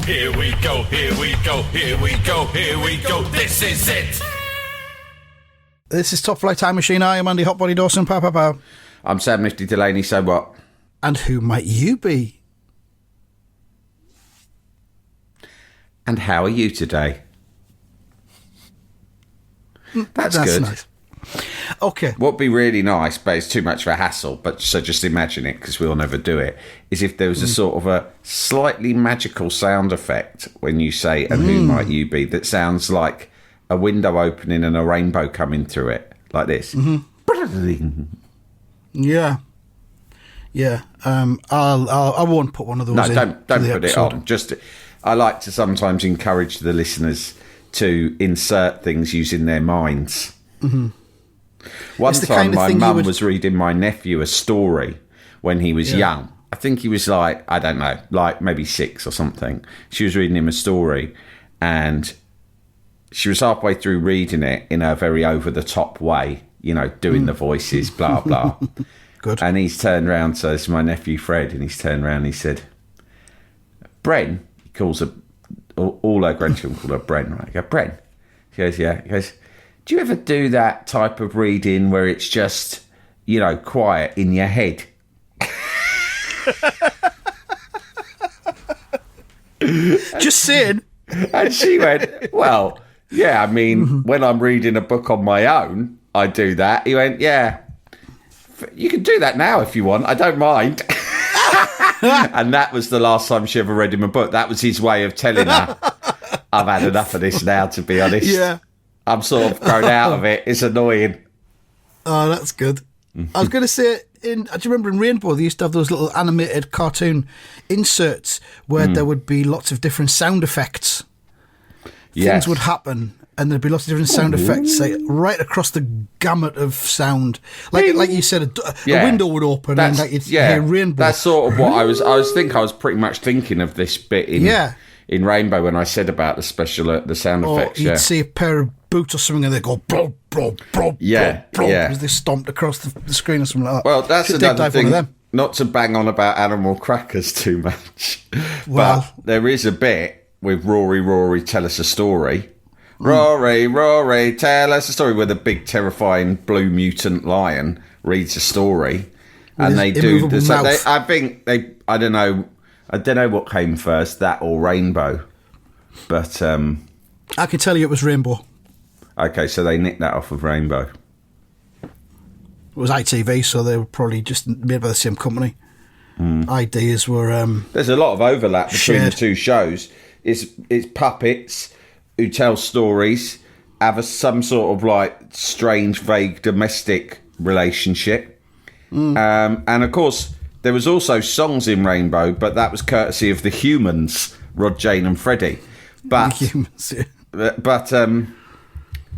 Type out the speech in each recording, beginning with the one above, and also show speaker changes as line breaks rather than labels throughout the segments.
Here we go, here we go, here we go, here we go. This is it.
This is Top Flight Time Machine. I am Andy Hotbody Dawson. Pow, pow, pow.
I'm Sam Nifty Delaney. So what?
And who might you be?
And how are you today? That's good.
Nice. Okay.
What would be really nice, but it's too much of a hassle, but so just imagine it, because we'll never do it, is if there was a sort of a slightly magical sound effect when you say, and who might you be, that sounds like a window opening and a rainbow coming through it, like this.
Yeah. Yeah. I won't put one of those in.
No, don't put it
episode.
on. Just, I like to sometimes encourage the listeners to insert things using their minds. Mm-hmm. One time my mum was reading my nephew a story when he was young. I think he was like, I don't know, like maybe 6 or something. She was reading him a story and she was halfway through reading it in a very over-the-top way, you know, doing the voices, blah, blah.
Good.
And he's turned around, so it's my nephew Fred, and he's turned around and he said, Bren, he calls her, all her grandchildren call her Bren, right? I go, Bren. She goes, yeah. He goes, do you ever do that type of reading where it's just, you know, quiet in your head?
Just saying.
And she went, well, yeah, I mean, when I'm reading a book on my own, I do that. He went, yeah, you can do that now if you want. I don't mind. And that was the last time she ever read him a book. That was his way of telling her, I've had enough of this now, to be honest.
Yeah.
I'm sort of grown out of it. It's annoying.
Oh, that's good. I was going to say, do you remember in Rainbow, they used to have those little animated cartoon inserts where there would be lots of different sound effects. Things would happen, and there'd be lots of different sound effects, like, right across the gamut of sound. Like you said, a window would open and like you'd hear Rainbow.
That's sort of what I was pretty much thinking of this bit in Rainbow when I said about the sound effects.
You'd see a pair of boots or something and they go bro, bro, bro, bro, bro, as they stomped across the screen or something like that.
Well, that's another thing. Not to bang on about animal crackers too much, but there is a bit with Rory, tell us a story. Rory, tell us a story, where the big terrifying blue mutant lion reads a story, and they do this. I don't know what came first, that or Rainbow, but
I can tell you it was Rainbow.
Okay, so they nicked that off of Rainbow.
It was ITV, so they were probably just made by the same company. Ideas were
there's a lot of overlap between
shared.
the two shows. It's puppets who tell stories, have some sort of like strange, vague domestic relationship, and of course there was also songs in Rainbow, but that was courtesy of the Humans, Rod, Jane, and Freddie. But
the Humans,
but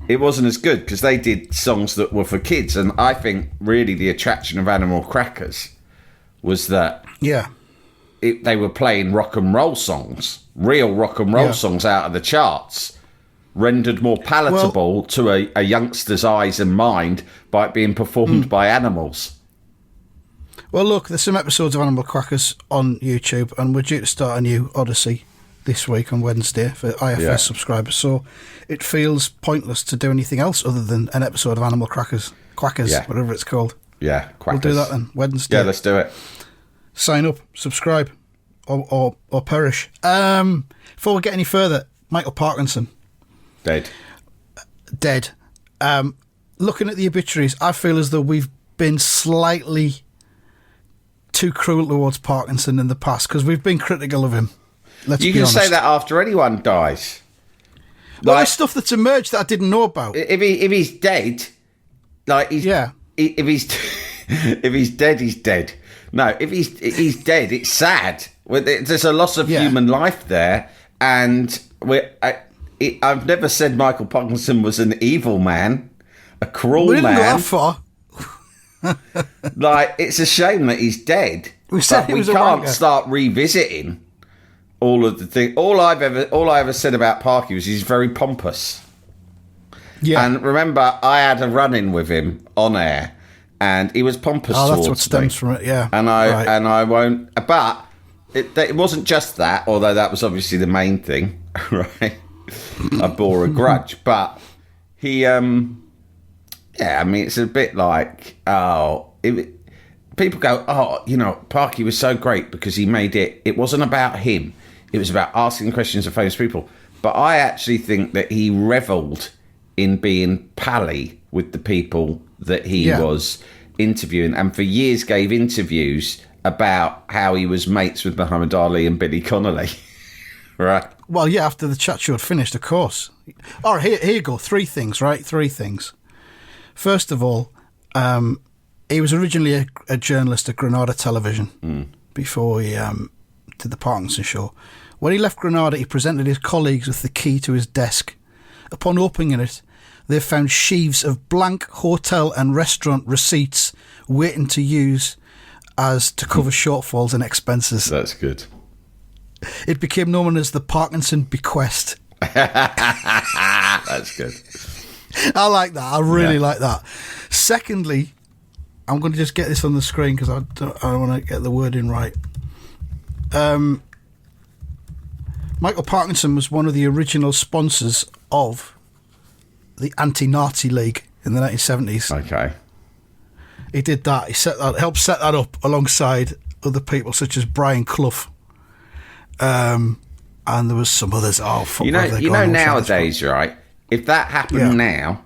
it wasn't as good because they did songs that were for kids, and I think really the attraction of Animal Crackers was that they were playing rock and roll songs, real rock and roll songs out of the charts, rendered more palatable to a youngster's eyes and mind by it being performed by animals.
Well, look, there's some episodes of Animal Crackers on YouTube, and we're due to start a new Odyssey this week on Wednesday for IFS subscribers, so it feels pointless to do anything else other than an episode of Animal Quackers, whatever it's called.
Yeah, Quackers.
We'll do that then, Wednesday.
Yeah, let's do it.
Sign up, subscribe, or perish. Before we get any further, Michael Parkinson.
Dead.
Looking at the obituaries, I feel as though we've been slightly too cruel towards Parkinson in the past, because we've been critical of him.
You can say that after anyone dies.
Well, there's stuff that's emerged that I didn't know about.
If he's dead, like if he's if he's dead, he's dead. No, if he's dead, it's sad. There's a loss of human life there, and I've never said Michael Parkinson was an evil man, a cruel man.
We didn't go that far.
Like, it's a shame that he's dead.
We can't
start revisiting all of the things. All I ever said about Parky was he's very pompous. Yeah. And remember, I had a run-in with him on air, and he was pompous towards me.
That's what stems from it, yeah.
And I won't. But it wasn't just that, although that was obviously the main thing, right? I bore a grudge, but he, yeah, I mean, it's a bit like, people go, Parky was so great because he made it wasn't about him. It was about asking questions of famous people. But I actually think that he revelled in being pally with the people that he was interviewing, and for years gave interviews about how he was mates with Muhammad Ali and Billy Connolly. Right.
Well, yeah, after the chat show had finished, of course. All right, here you go. 3 things, right? 3 things. First of all, he was originally a journalist at Granada Television before he did the Parkinson show. When he left Granada, he presented his colleagues with the key to his desk. Upon opening it, they found sheaves of blank hotel and restaurant receipts waiting to use as to cover shortfalls and expenses.
That's good.
It became known as the Parkinson Bequest.
That's good.
I like that. I really like that. Secondly, I'm going to just get this on the screen because I don't want to get the wording right. Michael Parkinson was one of the original sponsors of the Anti-Nazi League in the 1970s.
Okay.
He did that. He helped set that up alongside other people such as Brian Clough. And there was some others. Oh, fuck.
You know nowadays, right? If that happened now,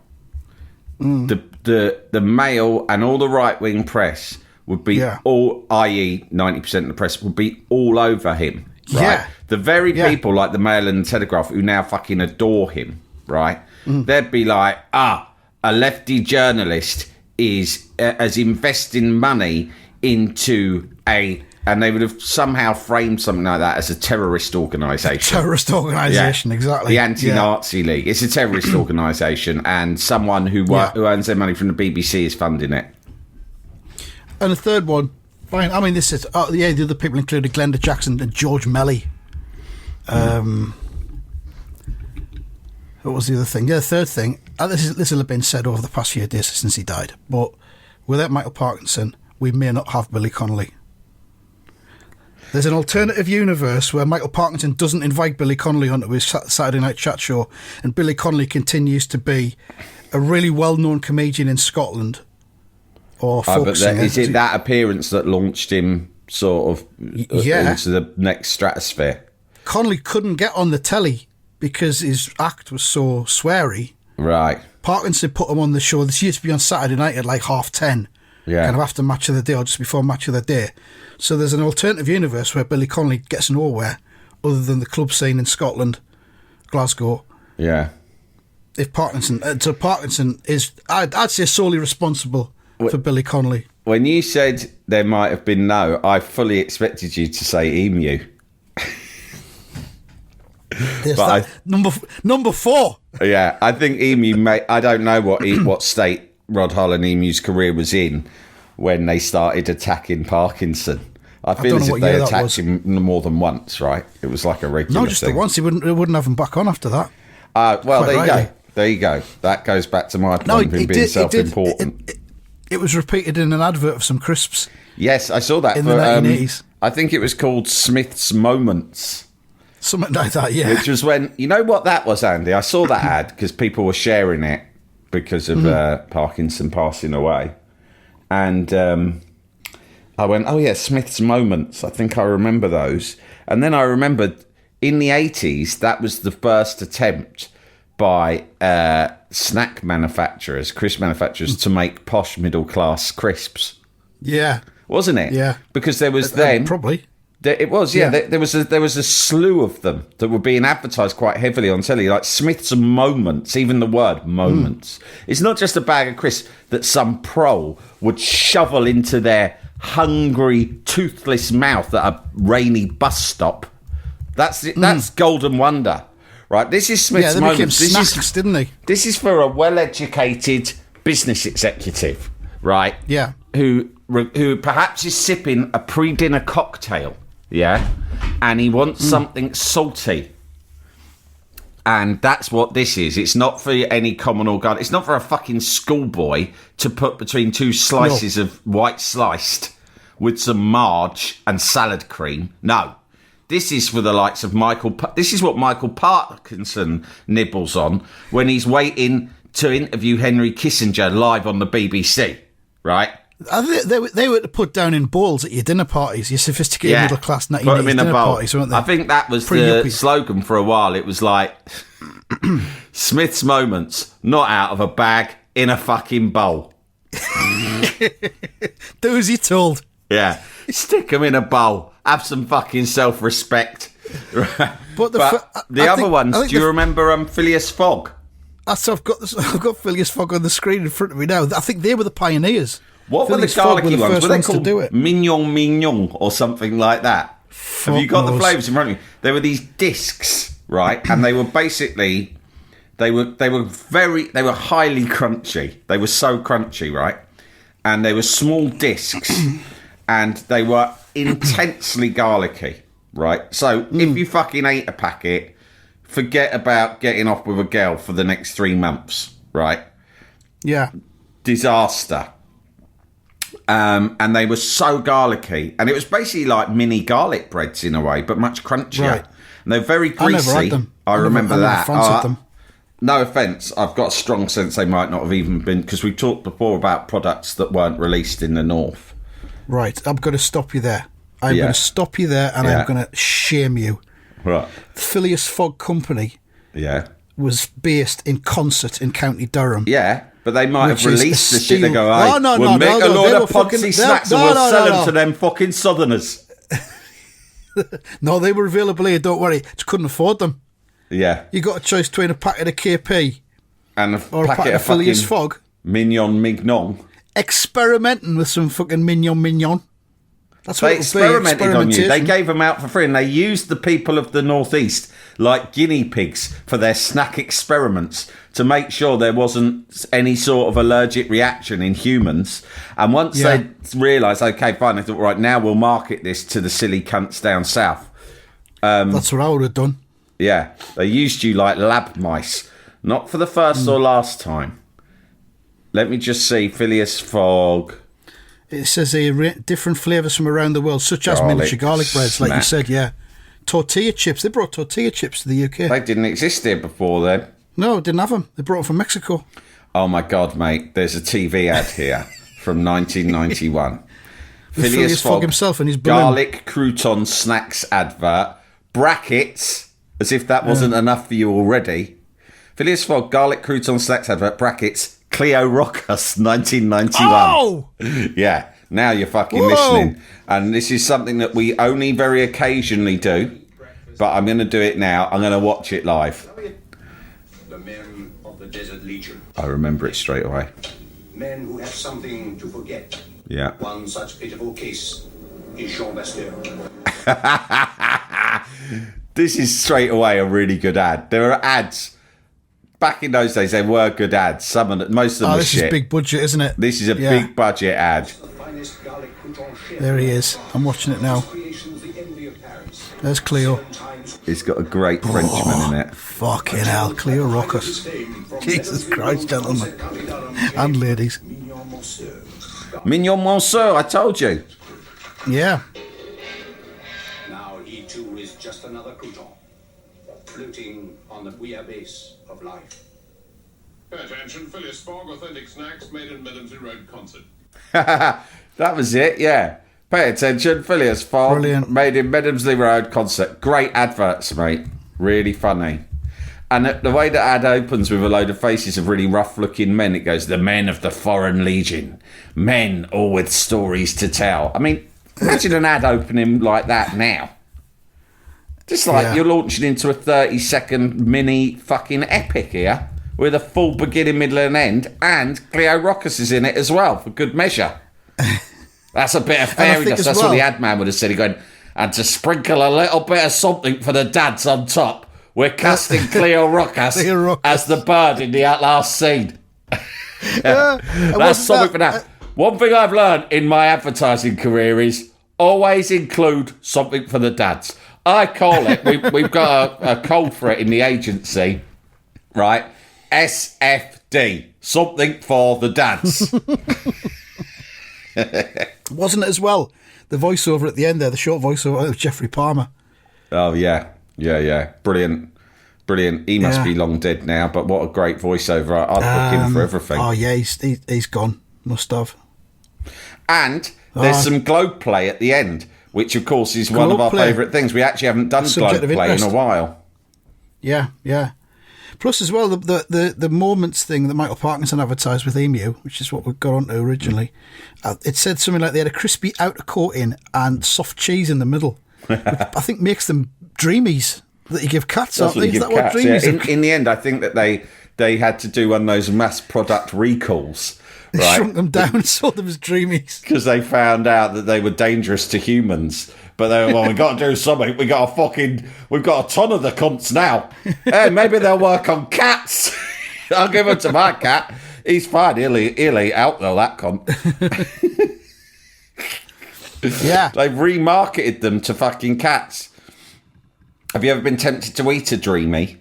the Mail and all the right-wing press would be all, i.e. 90% of the press, would be all over him. Right?
Yeah.
The very people like the Mail and the Telegraph who now fucking adore him, right? They'd be like, a lefty journalist is investing money into and they would have somehow framed something like that as a terrorist organisation.
Exactly.
The Anti-Nazi League. It's a terrorist organisation, and someone who earns their money from the BBC is funding it.
And the third one, fine. I mean, this is the other people included Glenda Jackson and George Melly. What was the other thing? Yeah, the third thing. This will have been said over the past few days since he died. But without Michael Parkinson, we may not have Billy Connolly. There's an alternative universe where Michael Parkinson doesn't invite Billy Connolly onto his Saturday night chat show, and Billy Connolly continues to be a really well-known comedian in Scotland. Or folk singer.
Is it that appearance that launched him sort of into the next stratosphere?
Connolly couldn't get on the telly because his act was so sweary.
Right.
Parkinson put him on the show. This used to be on Saturday night at like 10:30.
Yeah.
Kind of after Match of the Day or just before Match of the Day. So there's an alternative universe where Billy Connolly gets nowhere other than the club scene in Scotland, Glasgow.
Yeah.
If Parkinson is, I'd say, solely responsible for Billy Connolly.
When you said there might have been I fully expected you to say emu.
Number 4.
Yeah, I think emu. I don't know what state Rod Hull and Emu's career was in when they started attacking Parkinson. I feel as if they attacked him more than once, right? It was like a regular thing.
No, just the once. He wouldn't have him back on after that.
Well, there you go. There you go. That goes back to my point of him being self-important.
It was repeated in an advert of some crisps.
Yes, I saw that.
In the 1980s.
I think it was called Smith's Moments.
Something like that, yeah.
Which was when, you know what that was, Andy? I saw that ad because people were sharing it because of Parkinson passing away. And I went, oh yeah, Smith's Moments. I think I remember those. And then I remembered in the 80s, that was the first attempt by snack manufacturers, crisp manufacturers, to make posh middle-class crisps.
Yeah.
Wasn't it?
Yeah.
Because there was
probably.
It was, yeah. There was a slew of them that were being advertised quite heavily on telly, like Smith's Moments, even the word moments. It's not just a bag of crisps that some pro would shovel into their hungry, toothless mouth at a rainy bus stop. That's Golden Wonder, right? This is Smith's Moments.
Became snacks, didn't they?
This is for a well-educated business executive, right?
Yeah.
Who perhaps is sipping a pre-dinner cocktail, yeah? And he wants something salty. And that's what this is. It's not for any common organ. It's not for a fucking schoolboy to put between two slices of white sliced with some marge and salad cream. No. This is for the likes of this is what Michael Parkinson nibbles on when he's waiting to interview Henry Kissinger live on the BBC, right?
They were put down in bowls at your dinner parties, your sophisticated middle class 1980s dinner parties, weren't they?
I think that was the slogan for a while. It was like, Smith's Moments, not out of a bag, in a fucking bowl.
Do as you're told.
Yeah. Stick them in a bowl. Have some fucking self-respect. Right. But the other ones, do you remember Phileas Fogg?
I've got Phileas Fogg on the screen in front of me now. I think they were the pioneers.
What
Phileas
were the garlicky
were
ones? Were they called
to do it.
mignon or something like that? Have you got the flavours in front of you? There were these discs, right? And they were basically they were highly crunchy. They were so crunchy, right? And they were small discs and they were intensely garlicky, right? So if you fucking ate a packet, forget about getting off with a girl for the next 3 months, right?
Yeah.
Disaster. And they were so garlicky. And it was basically like mini garlic breads in a way, but much crunchier.
Right.
And they're very greasy.
I never had them.
I remember that.
Fancied them.
No offence, I've got a strong sense they might not have even been, because we talked before about products that weren't released in the North.
Right, I'm going to stop you there. I'm going to stop you there and I'm going to shame you.
Right.
The Phileas Fogg Company was based in Concert in County Durham.
Yeah, but they might have released the shit. They go,
we'll
make a load of Ponzi snacks and we'll sell them to them fucking Southerners.
No, they were available here, don't worry. Just couldn't afford them.
Yeah.
You got a choice between a packet of KP
and a
packet of Phileas Fogg.
Mignon.
Experimenting with some fucking mignon. That's what
they experimented on you. They gave them out for free and they used the people of the Northeast like guinea pigs for their snack experiments to make sure there wasn't any sort of allergic reaction in humans. And once they realised, okay, fine, they thought, right, now we'll market this to the silly cunts down south.
That's what I would have done.
Yeah, they used you like lab mice. Not for the first or last time. Let me just see, Phileas Fogg.
It says here, different flavours from around the world, such as miniature garlic breads, like you said, yeah. Tortilla chips. They brought tortilla chips to the UK.
They didn't exist here before then.
No, didn't have them. They brought them from Mexico.
Oh my God, mate. There's a TV ad here from 1991. Phileas Fogg
himself and his balloon.
Garlic crouton snacks advert. Brackets, as if that wasn't enough for you already. Phileas Fogg garlic crouton snacks advert. Brackets. Cleo Rockus, 1991.
Oh!
Yeah, now you're fucking listening. And this is something that we only very occasionally do, but I'm going to do it now. I'm going to watch it live.
The men of the Desert Legion.
I remember it straight away.
Men who have something to forget.
Yeah.
One such pitiful case is Jean Bastille.
This is straight away a really good ad. There are ads. Back in those days, there were good ads. Most of them were
this
shit.
Is big budget, isn't it?
This is a big budget ad.
There he is. I'm watching it now. There's Cleo.
He's got a great Frenchman in it.
Fucking hell, Cleo Rockus. Jesus Christ, gentlemen. And ladies.
Mignon Monsieur, I told you.
Yeah.
Now he too is just another crouton, floating on the bouillabaisse of life.
Pay attention, Phileas Fogg, authentic snacks made in Medemsley Road Concert.
That was it, yeah. Pay attention, Phileas Fogg, made in Medemsley Road Concert. Great adverts, mate. Really funny. And the way the ad opens with a load of faces of really rough-looking men, it goes, the men of the Foreign Legion. Men all with stories to tell. I mean, imagine an ad opening like that now. Just like you're launching into a 30-second mini fucking epic here with a full beginning, middle and end, and Cleo Rockus is in it as well, for good measure. That's a bit of fairy dust. That's what the ad man would have said. He's going, and to sprinkle a little bit of something for the dads on top, we're casting Cleo Rockus as the bird in the last scene. That's something for that. One thing I've learned in my advertising career is always include something for the dads. I call it, we've got a code for it in the agency, right? SFD, something for the dads.
Wasn't it as well? the voiceover at the end there, the short voiceover of Jeffrey Palmer.
Oh, yeah. Brilliant. He must be long dead now, but what a great voiceover. I'd book him for everything.
Oh, yeah, he's gone. Must have.
And there's some globe play at the end, which, of course, is one of our favourite things. We actually haven't done globe play in a while.
Yeah. Plus, as well, the Moments thing that Michael Parkinson advertised with Emu, which is what we got onto originally, it said something like they had a crispy outer coating and soft cheese in the middle, which I think makes them dreamies that you give cats, aren't they? Is that what dreamies are?
In the end, I think that they had to do one of those mass product recalls.
They shrunk them down and sold them as dreamies.
Because they found out that they were dangerous to humans. But they were, well, we got to do something. We've got a ton of the cunts now. Hey, maybe they'll work on cats. I'll give them to my cat. He's fine. He'll eat out though, that cunt.
Yeah.
They've remarketed them to fucking cats. Have you ever been tempted to eat a dreamy?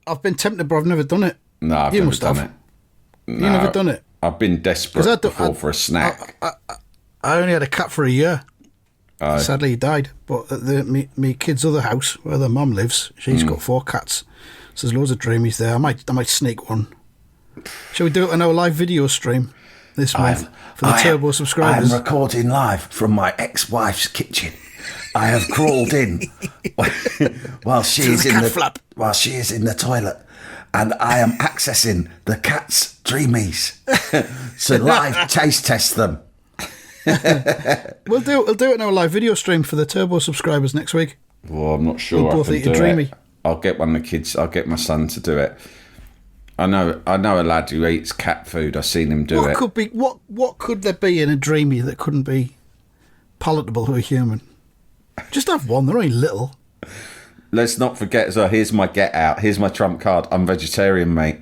I've been tempted, but I've never done it.
No, I've never done it. No,
You've never done it?
I've been desperate before for a snack.
I only had a cat for a year. Sadly, he died. But at me kid's other house, where their mum lives, she's got 4 cats. So there's loads of dreamies there. I might sneak one. Shall we do it on our live video stream this month for the Turbo subscribers?
I'm recording live from my ex-wife's kitchen. I have crawled in while she is in the toilet, and I am accessing the cat's dreamies to live taste test them.
We'll do it in our live video stream for the Turbo subscribers next week.
Well, I'm not sure.
We'll both eat a dreamy.
I'll get one of the kids. I'll get my son to do it. I know a lad who eats cat food. I've seen him do it.
What could there be in a dreamy that couldn't be palatable to a human? Just have one. They're only little.
Let's not forget. So here's my get out. Here's my trump card. I'm vegetarian, mate.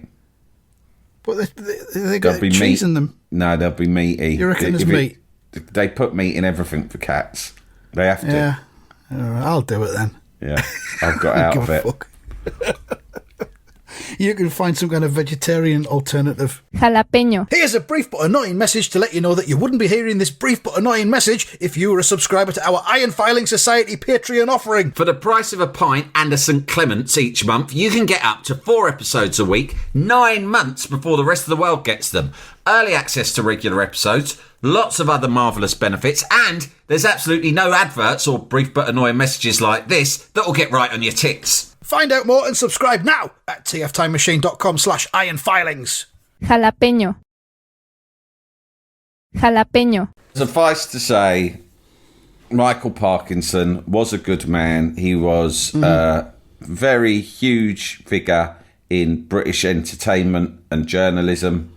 But they got cheese in them.
No, they'll be meaty.
You reckon there's meat?
They put meat in everything for cats. They have to.
Yeah. I'll do it then.
Yeah, I've got out of it.
Fuck. You can find some kind of vegetarian alternative.
Jalapeño.
Here's a brief but annoying message to let you know that you wouldn't be hearing this brief but annoying message if you were a subscriber to our Iron Filing Society Patreon offering.
For the price of a pint and a St Clement's each month, you can get up to 4 episodes a week, 9 months before the rest of the world gets them. Early access to regular episodes, lots of other marvellous benefits, and there's absolutely no adverts or brief but annoying messages like this that'll get right on your tits.
Find out more and subscribe now at tftimemachine.com/ironfilings.
Jalapeño. Jalapeño.
Suffice to say, Michael Parkinson was a good man. He was a very huge figure in British entertainment and journalism.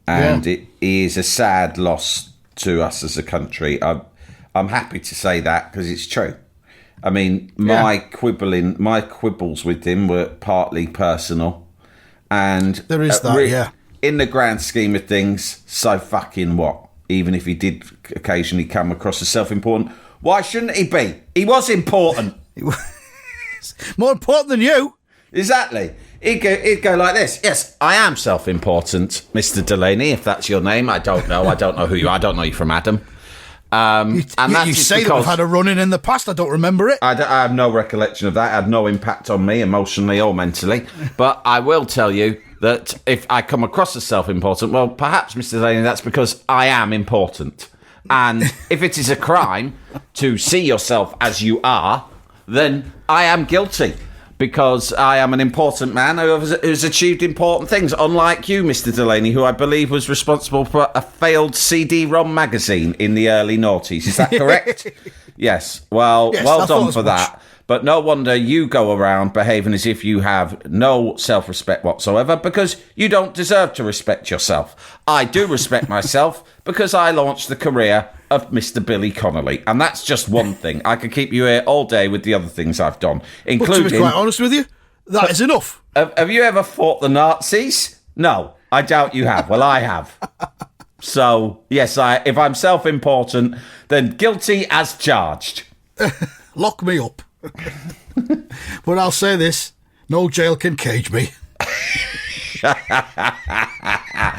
And it is a sad loss to us as a country. I'm happy to say that because it's true. I mean, my quibbles with him were partly personal, and
there is that.
In the grand scheme of things, so fucking what? Even if he did occasionally come across as self-important, why shouldn't he be? He was important.
More important than you.
Exactly. He'd go like this. Yes, I am self-important, Mr. Delaney, if that's your name. I don't know who you are. I don't know you from Adam.
You say that we've had a run-in in the past. I don't remember it.
I have no recollection of that. It had no impact on me emotionally or mentally. But I will tell you that if I come across as self-important, well, perhaps, Mr. Delaney, that's because I am important. And if it is a crime to see yourself as you are, then I am guilty. Because I am an important man who's achieved important things, unlike you, Mr. Delaney, who I believe was responsible for a failed CD-ROM magazine in the early noughties. Is that correct? Yes. Well, yes, well done for that. But no wonder you go around behaving as if you have no self-respect whatsoever, because you don't deserve to respect yourself. I do respect myself because I launched the career of Mr. Billy Connolly, and that's just one thing. I could keep you here all day with the other things I've done, including...
But to be quite honest with you, that is enough.
Have you ever fought the Nazis? No, I doubt you have. Well, I have. So, yes, if I'm self-important, then guilty as charged.
Lock me up. But I'll say this, no jail can cage me.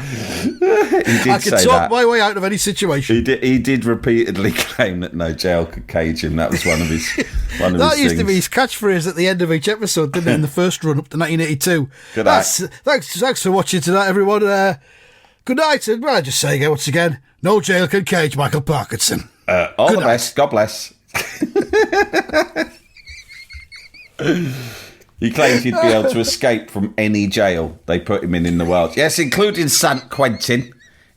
I can talk my way out of any situation.
He did repeatedly claim that no jail could cage him. That was one of his
That used to be his catchphrase at the end of each episode, didn't it? In the first run up to 1982.
Good night.
Thanks for watching tonight, everyone. Good night, and I just say again, once again, no jail can cage Michael Parkinson.
All the best. God bless. He claimed he'd be able to escape from any jail they put him in the world. Yes, including San Quentin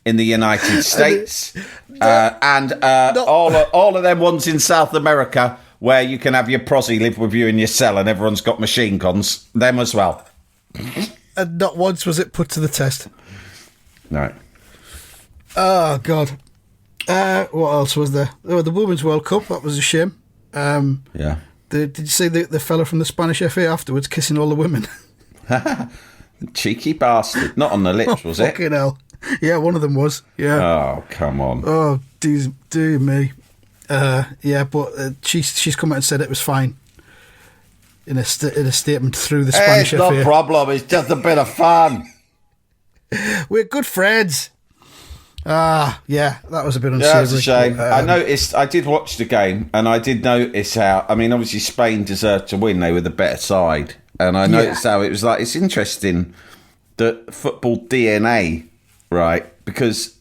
in the United States. All of them ones in South America where you can have your prosy live with you in your cell and everyone's got machine guns. Them as well.
And not once was it put to the test.
No.
Oh, God. What else was there? Oh, the Women's World Cup. That was a shame.
Yeah.
Did you see the fella from the Spanish FA afterwards kissing all the women?
Cheeky bastard. Not on the lips, was it?
Fucking hell. Yeah, one of them was. Yeah.
Oh, come on.
Oh, dear me. Yeah, but she's come out and said it was fine in a statement through the Spanish FA.
It's no problem. It's just a bit of fun.
We're good friends. Yeah, that was a bit unsavoury.
Yeah, that's a shame. I did watch the game, and I did notice how, I mean, obviously Spain deserved to win. They were the better side. And I noticed how it was like, it's interesting that football DNA, right? Because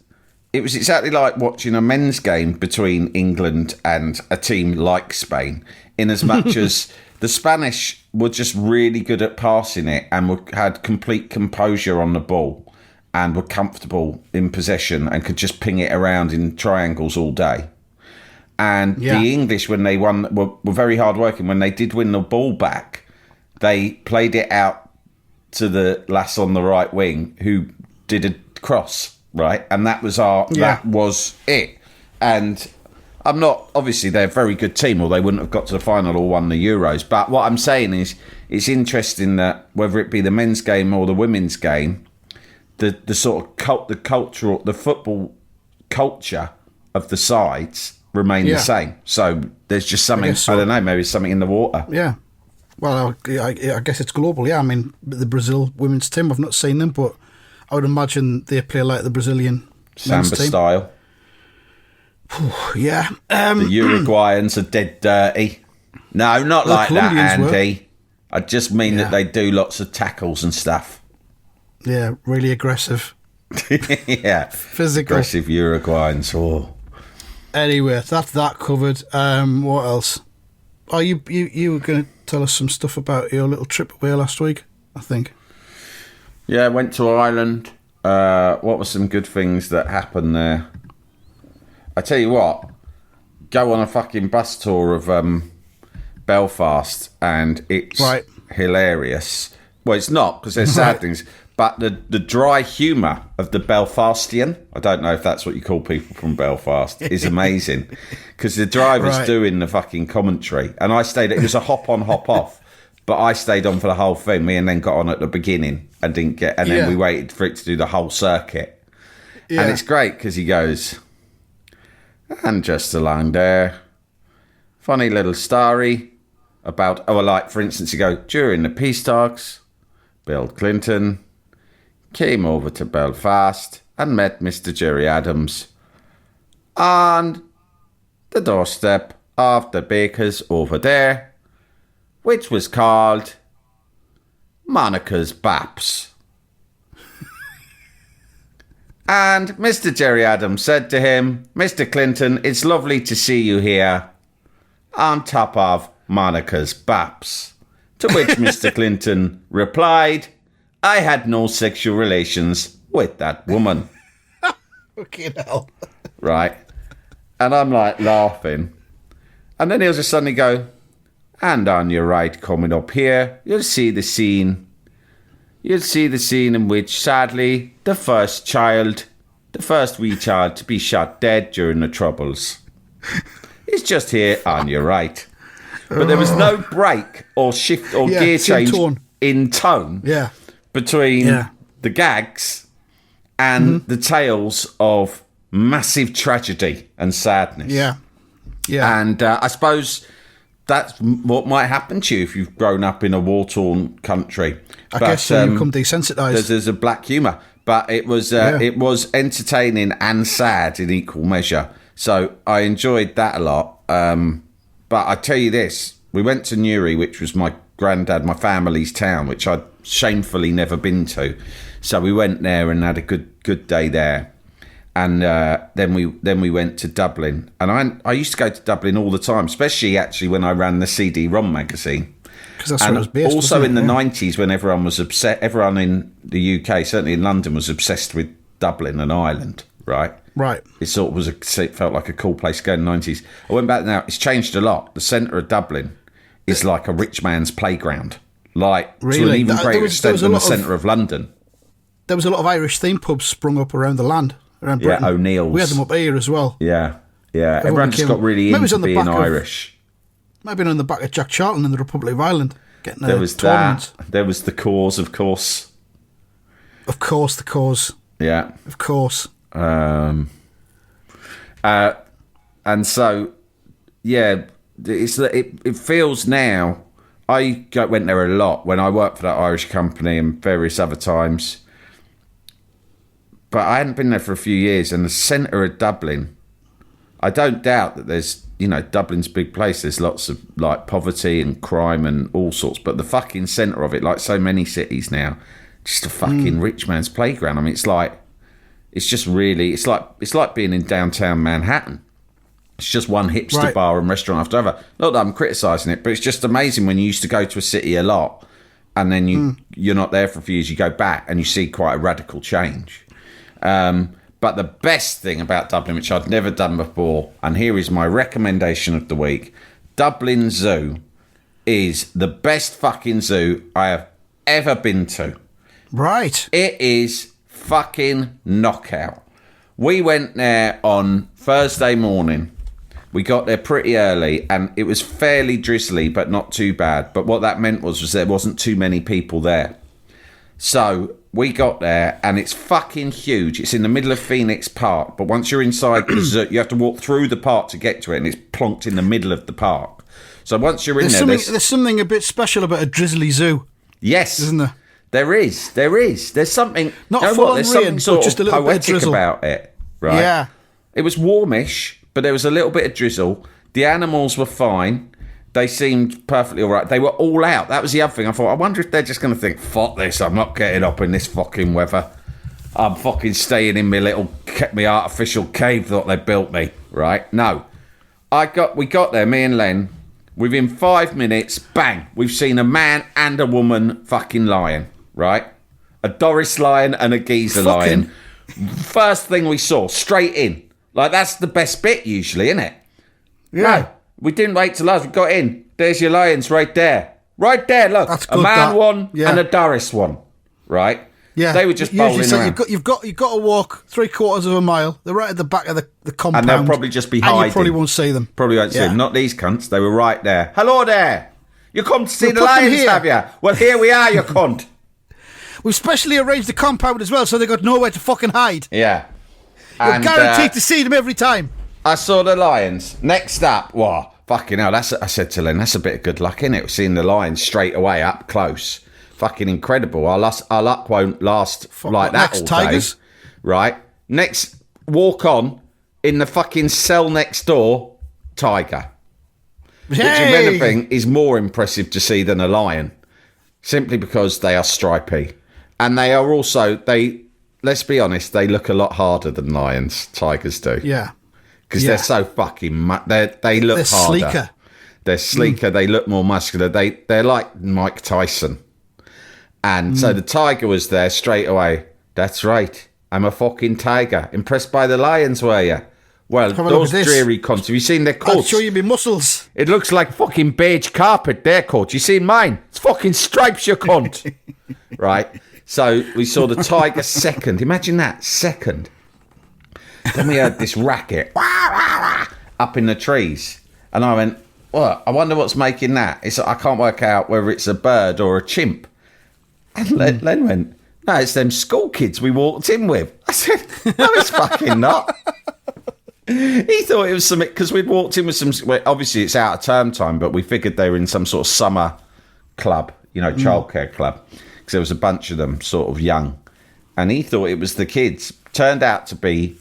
it was exactly like watching a men's game between England and a team like Spain, in as much as the Spanish were just really good at passing it and had complete composure on the ball. And were comfortable in possession and could just ping it around in triangles all day. And the English, when they won, were very hard working. When they did win the ball back, they played it out to the lass on the right wing who did a cross, right? And that was that was it. And I'm not, obviously they're a very good team or they wouldn't have got to the final or won the Euros. But what I'm saying is, it's interesting that whether it be the men's game or the women's game, the sort of the football culture of the sides remain the same. So there's just something, I don't know, maybe something in the water.
Yeah. Well, I guess it's global, yeah. I mean, the Brazil women's team, I've not seen them, but I would imagine they play like the Brazilian
Samba style.
Yeah.
The Uruguayans are dead dirty. No, not like that, Andy. I just mean that they do lots of tackles and stuff.
Yeah, really aggressive.
Yeah.
Physical.
Aggressive Uruguayans. Oh.
Anyway, that's that covered. What else? Oh, you were going to tell us some stuff about your little trip away last week, I think.
Yeah, I went to Ireland. What were some good things that happened there? I tell you what, go on a fucking bus tour of Belfast and it's hilarious. Well, it's not, because there's sad things. But the dry humour of the Belfastian, I don't know if that's what you call people from Belfast, is amazing. Because the driver's doing the fucking commentary. And I stayed, it was a hop on, hop off. But I stayed on for the whole thing. Me and then got on at the beginning and didn't get, and then we waited for it to do the whole circuit. Yeah. And it's great because he goes, and just along there, funny little story about, like for instance, you go, during the peace talks, Bill Clinton came over to Belfast and met Mr. Jerry Adams on the doorstep of the bakers over there, which was called Monica's Baps. And Mr. Jerry Adams said to him, Mr. Clinton, it's lovely to see you here on top of Monica's Baps. To which Mr. Clinton replied, I had no sexual relations with that woman.
Fucking hell.
Right. And I'm like laughing. And then he'll just suddenly go, and on your right coming up here, you'll see the scene. You'll see the scene in which, sadly, the first wee child to be shot dead during the Troubles is just here on your right. But there was no break or shift or gear change in tone between the gags and the tales of massive tragedy and sadness.
Yeah.
And I suppose that's what might happen to you if you've grown up in a war-torn country.
I guess so, you become desensitised.
There's a black humour. But it was entertaining and sad in equal measure. So I enjoyed that a lot. But I tell you this, we went to Newry, which was my family's town, which I'd shamefully never been to. So we went there and had a good day there. And then we went to Dublin. And I used to go to Dublin all the time, especially actually when I ran the CD-ROM magazine.
Because that's where it was based.
Also in the 90s, when everyone was everyone in the UK, certainly in London, was obsessed with Dublin and Ireland, right?
Right.
It sort of it felt like a cool place to go in the 90s. I went back now, it's changed a lot. The centre of Dublin is like a rich man's playground. Like,
really?
to an even greater extent than the centre of London.
There was a lot of Irish theme pubs sprung up around the land, around Britain.
Yeah, O'Neill's.
We had them up here as well.
Yeah. Everyone just got really into being Irish.
Might have been on the back of Jack Charlton in the Republic of Ireland.
There was that. There was the Cause, of course.
Of course, the Cause.
Yeah.
Of course.
And so, yeah, it feels now. I went there a lot when I worked for that Irish company and various other times. But I hadn't been there for a few years, and the centre of Dublin, I don't doubt that there's, Dublin's a big place. There's lots of like poverty and crime and all sorts, but the fucking centre of it, like so many cities now, just a fucking rich man's playground. I mean, it's like being in downtown Manhattan. It's just one hipster bar and restaurant after another. Not that I'm criticising it, but it's just amazing when you used to go to a city a lot, and then you're not there for a few years. You go back and you see quite a radical change. But the best thing about Dublin, which I'd never done before, and here is my recommendation of the week, Dublin Zoo is the best fucking zoo I have ever been to.
Right.
It is fucking knockout. We went there on Thursday morning. We got there pretty early, and it was fairly drizzly, but not too bad. But what that meant was there wasn't too many people there. So we got there, and it's fucking huge. It's in the middle of Phoenix Park, but once you're inside the zoo, you have to walk through the park to get to it, and it's plonked in the middle of the park. So once you're in
there's something a bit special about a Drizzly Zoo.
Yes,
isn't there?
There is. There's something.
Not full on
there's
rain,
something sort
but just
of
a little bit of
poetic
drizzle
about it, right?
Yeah.
It was warmish, but there was a little bit of drizzle. The animals were fine. They seemed perfectly all right. They were all out. That was the other thing. I thought, I wonder if they're just going to think, fuck this, I'm not getting up in this fucking weather. I'm fucking staying in my artificial cave that they built me, right? No. We got there, me and Len. Within 5 minutes, bang, we've seen a man and a woman fucking lion, right? A Doris lion and a geezer lion. First thing we saw, straight in. Like, that's the best bit usually, isn't it?
Yeah.
No, we didn't wait till last. We got in. There's your lions right there. Right there, look.
That's good,
a man one
yeah.
and a Doris one, right?
Yeah.
They were just bowling around.
You've got to walk 3/4 of a mile. They're right at the back of the compound.
And they'll probably just be hiding.
And you probably won't see them.
Probably won't see them. Not these cunts. They were right there. Hello there. You come to see the lions, have you? Well, here we are, you cunt.
We've specially arranged the compound as well, so they've got nowhere to fucking hide.
Yeah.
You're guaranteed to see them every time.
I saw the lions. Next up, wow, fucking hell, I said to Len, that's a bit of good luck, innit? Seeing the lions straight away up close. Fucking incredible. Our luck won't last like that all day. Tigers? Right. Next, walk on, in the fucking cell next door, tiger. Yay! Which, if anything, is more impressive to see than a lion. Simply because they are stripy. And they are also, let's be honest, they look a lot harder than lions, tigers do.
Yeah.
Because they're so fucking, they look
they're
harder.
Sleeker.
They're sleeker. They look more muscular. They're like Mike Tyson. And so the tiger was there straight away. That's right. I'm a fucking tiger. Impressed by the lions, were you? Well, those dreary cunts. Have you seen their coats?
I'll show you my muscles.
It looks like fucking beige carpet, their coat. You seen mine? It's fucking stripes, you cunt. Right? So we saw the tiger second. Imagine that, second. Then we heard this racket up in the trees. And I went, what? I wonder what's making that. I can't work out whether it's a bird or a chimp. And Len went, no, it's them school kids we walked in with. I said, no, it's fucking not. He thought it was something, because we'd walked in with some, well, obviously it's out of term time, but we figured they were in some sort of summer club, childcare club, because there was a bunch of them sort of young. and he thought it was the kids. Turned out to be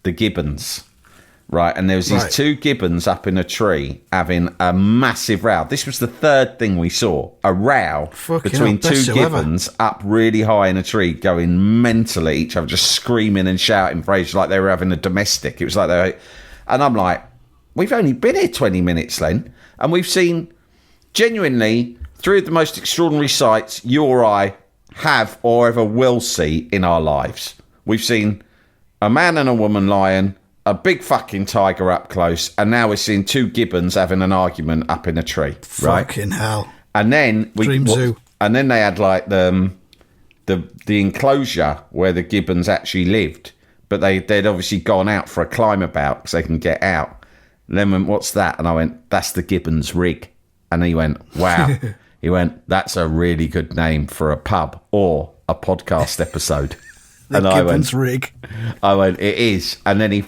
the gibbons. Right, and there was these two gibbons up in a tree having a massive row. This was the third thing we saw, a row between two gibbons up really high in a tree, going mental at each other, just screaming and shouting phrases like they were having a domestic. It was like they were, and I'm like, we've only been here 20 minutes, Len, and we've seen, genuinely, three of the most extraordinary sights you or I have or ever will see in our lives. We've seen a man and a woman lion, a big fucking tiger up close, and now we're seeing two gibbons having an argument up in a tree.
Fucking hell!
And then
Dream Zoo.
And then they had like the enclosure where the gibbons actually lived, but they'd obviously gone out for a climb about because they can get out. And then went, "What's that?" And I went, "That's the gibbons' rig." And he went, "Wow." He went, "That's a really good name for a pub or a podcast episode."
The Gibbons rig.
I went, "It is." And then he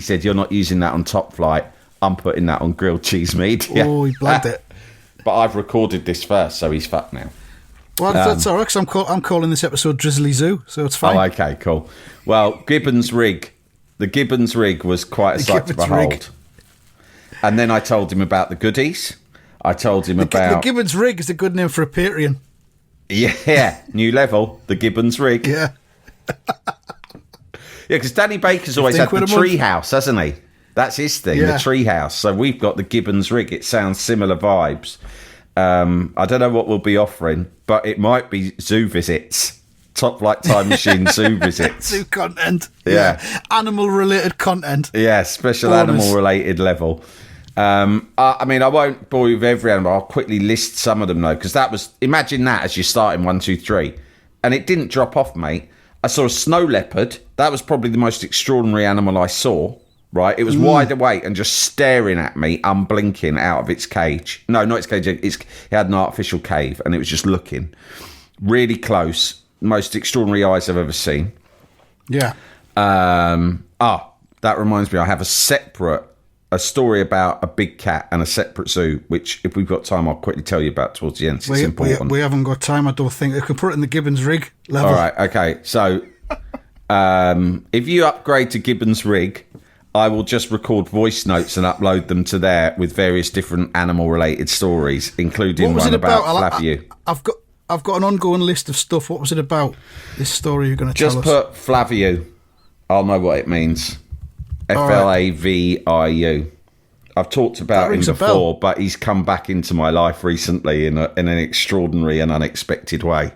said, "You're not using that on Top Flight. I'm putting that on grilled cheese media."
Oh, he blagged it.
But I've recorded this first, so he's fucked now.
Well, that's all right, because I'm calling this episode Drizzly Zoo, so it's fine.
Oh, okay, cool. Well, Gibbons rig. The Gibbons rig was quite a sight to behold. Rig. And then I told him about the goodies. I told him about...
The Gibbons rig is a good name for a Patreon.
Yeah, new level. The Gibbons rig.
Yeah.
Yeah, because Danny Baker's always had the tree house, hasn't he? That's his thing, the tree house. So we've got the Gibbons rig. It sounds similar vibes. I don't know what we'll be offering, but it might be zoo visits. Top Flight Time Machine zoo visits.
Zoo content.
Yeah.
Animal-related content.
Yeah, special animal-related level. I mean, I won't bore you with every animal. I'll quickly list some of them, though, because that was... Imagine that as you're starting 1, 2, 3. And it didn't drop off, mate. I saw a snow leopard. That was probably the most extraordinary animal I saw, right? It was wide awake and just staring at me, unblinking out of its cage. No, not its cage. It had an artificial cave, and it was just looking really close. Most extraordinary eyes I've ever seen.
Yeah.
That reminds me, I have a story about a big cat and a separate zoo, which, if we've got time, I'll quickly tell you about towards the end. It's important.
We haven't got time, I don't think. We can put it in the Gibbons rig level.
All right, okay. So, if you upgrade to Gibbons rig, I will just record voice notes and upload them to there with various different animal-related stories, including one about Flavio.
I've got an ongoing list of stuff. What was it about? This story you're going to tell us?
Just put Flavio. I'll know what it means. Flaviu. I've talked about him before, but he's come back into my life recently in an extraordinary and unexpected way.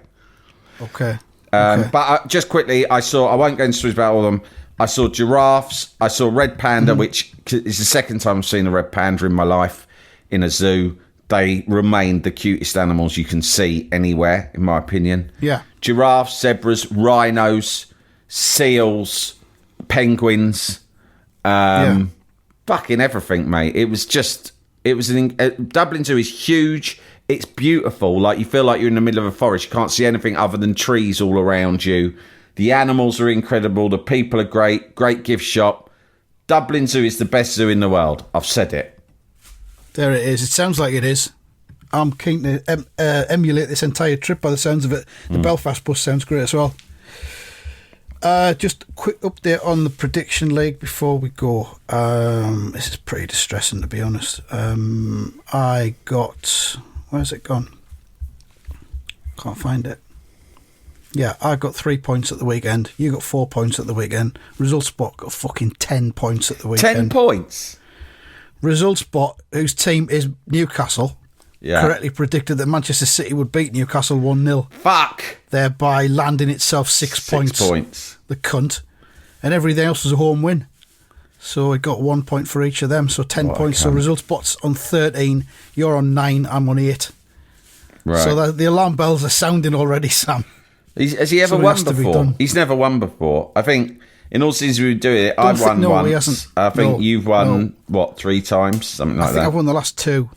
Okay.
But just quickly, I won't go into stories about all of them. I saw giraffes. I saw red panda, which is the second time I've seen a red panda in my life in a zoo. They remain the cutest animals you can see anywhere, in my opinion. Yeah. Giraffes, zebras, rhinos, seals, penguins. Fucking everything, mate. Dublin Zoo is huge. It's beautiful. Like, you feel like you're in the middle of a forest. You can't see anything other than trees all around you. The animals are incredible. The people are great. Great gift shop. Dublin Zoo is the best zoo in the world. I've said it.
There it is. It sounds like it is. I'm keen to emulate this entire trip by the sounds of it. The Belfast bus sounds great as well. Just a quick update on the prediction league before we go. This is pretty distressing, to be honest. I got... Where's it gone? Can't find it. Yeah, I got 3 points at the weekend. You got 4 points at the weekend. Results Spot got fucking 10 points at the weekend.
10 points?
Results Spot, whose team is Newcastle, correctly predicted that Manchester City would beat Newcastle 1-0.
Fuck!
Thereby landing itself 6 points.
6 points.
The cunt. And everything else was a home win. So it got 1 point for each of them. So 10 points. So Results Spot's on 13. You're on 9. I'm on 8. Right. So the alarm bells are sounding already, Sam.
Has he ever won before? He's never won before. I think in all seasons we do it, I've won once.
He hasn't.
I think you've won, 3 times? Something like that. I think
I've won the last 2.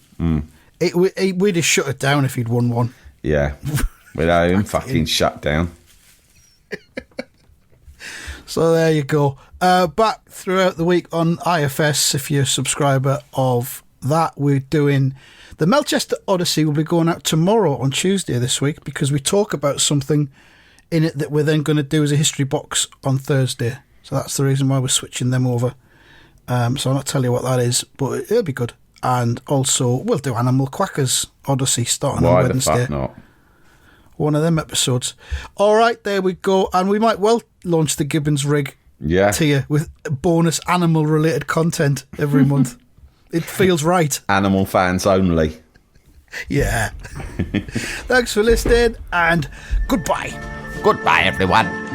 We'd have shut it down if he'd won one.
Yeah. Without him fucking shut down.
So there you go. Back throughout the week on IFS, if you're a subscriber of that, we're doing... The Melchester Odyssey will be going out tomorrow on Tuesday this week because we talk about something in it that we're then going to do as a history box on Thursday. So that's the reason why we're switching them over. So I'll not tell you what that is, but it'll be good. And also, we'll do Animal Quackers Odyssey starting on Wednesday.
Why the fuck not?
One of them episodes. All right, there we go. And we might well launch the Gibbons Rig tier with bonus animal-related content every month. It feels right.
Animal fans only.
Yeah. Thanks for listening, and goodbye.
Goodbye, everyone.